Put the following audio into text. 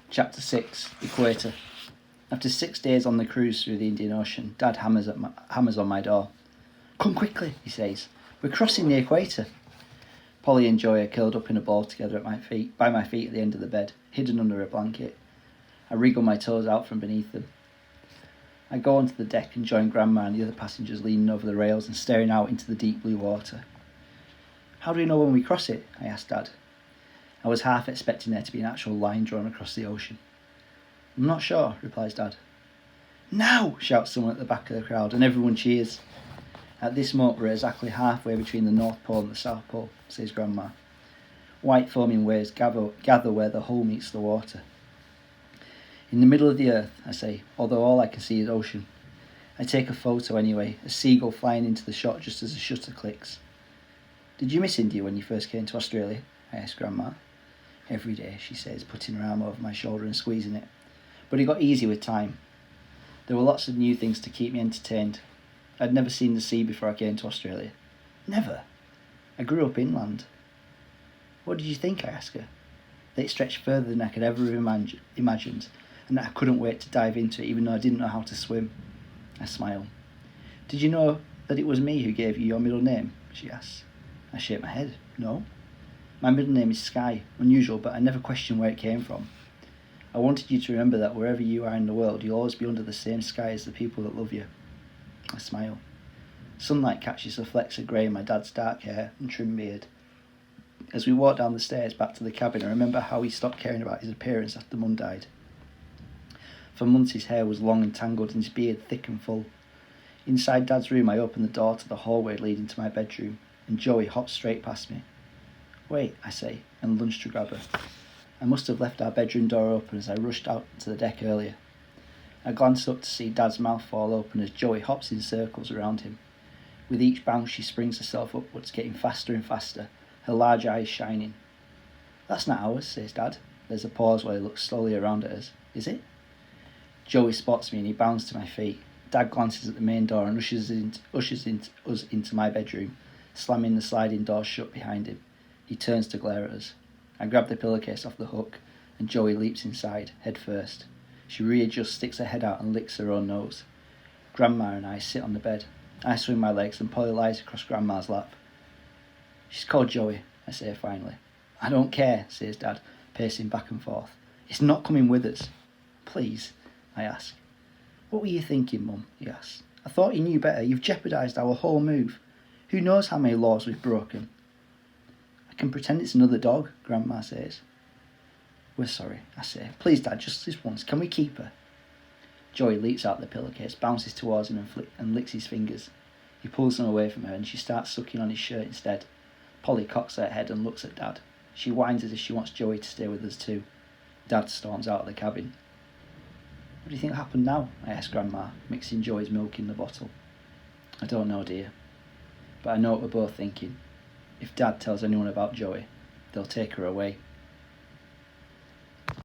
Chapter 6, Equator. After 6 days on the cruise through the Indian Ocean, Dad hammers on my door. "Come quickly," he says. "We're crossing the equator." Polly and Joy are curled up in a ball together by my feet at the end of the bed, hidden under a blanket. I wriggle my toes out from beneath them. I go onto the deck and join Grandma and the other passengers leaning over the rails and staring out into the deep blue water. "How do we know when we cross it?" I asked Dad. I was half expecting there to be an actual line drawn across the ocean. "I'm not sure," replies Dad. "Now!" shouts someone at the back of the crowd, and everyone cheers. "At this moment we're exactly halfway between the North Pole and the South Pole," says Grandma. White foaming waves gather where the hull meets the water. "In the middle of the earth," I say, although all I can see is ocean. I take a photo anyway, a seagull flying into the shot just as the shutter clicks. "Did you miss India when you first came to Australia?" I ask Grandma. "Every day," she says, putting her arm over my shoulder and squeezing it. "But it got easy with time. There were lots of new things to keep me entertained. I'd never seen the sea before I came to Australia. Never. I grew up inland." "What did you think?" I ask her. That it stretched further than I could ever have imagined, and that I couldn't wait to dive into it even though I didn't know how to swim. I smile. "Did you know that it was me who gave you your middle name?" she asks. I shake my head. "No. My middle name is Sky, unusual, but I never questioned where it came from. I wanted you to remember that wherever you are in the world, you'll always be under the same sky as the people that love you." I smile. Sunlight catches the flecks of grey in my dad's dark hair and trim beard. As we walk down the stairs back to the cabin, I remember how he stopped caring about his appearance after Mum died. For months his hair was long and tangled and his beard thick and full. Inside Dad's room I open the door to the hallway leading to my bedroom, and Joey hops straight past me. "Wait," I say, and lunge to grab her. I must have left our bedroom door open as I rushed out to the deck earlier. I glance up to see Dad's mouth fall open as Joey hops in circles around him. With each bounce she springs herself upwards, getting faster and faster, her large eyes shining. "That's not ours," says Dad. There's a pause while he looks slowly around at us. "Is it?" Joey spots me and he bounds to my feet. Dad glances at the main door and ushers us into my bedroom, slamming the sliding door shut behind him. He turns to glare at us. I grab the pillowcase off the hook, and Joey leaps inside, head first. She readjusts, sticks her head out and licks her own nose. Grandma and I sit on the bed. I swing my legs and Polly lies across Grandma's lap. "She's called Joey," I say finally. "I don't care," says Dad, pacing back and forth. "It's not coming with us." "Please," I ask. "What were you thinking, Mum?" he asks. "I thought you knew better. You've jeopardised our whole move. Who knows how many laws we've broken?" "I can pretend it's another dog," Grandma says. "We're sorry," I say. "Please, Dad, just this once. Can we keep her?" Joey leaps out the pillowcase, bounces towards him and licks his fingers. He pulls them away from her and she starts sucking on his shirt instead. Polly cocks her head and looks at Dad. She whines as if she wants Joey to stay with us too. Dad storms out of the cabin. "What do you think will happen now?" I ask Grandma, mixing Joey's milk in the bottle. "I don't know, dear. But I know what we're both thinking. If Dad tells anyone about Joey, they'll take her away."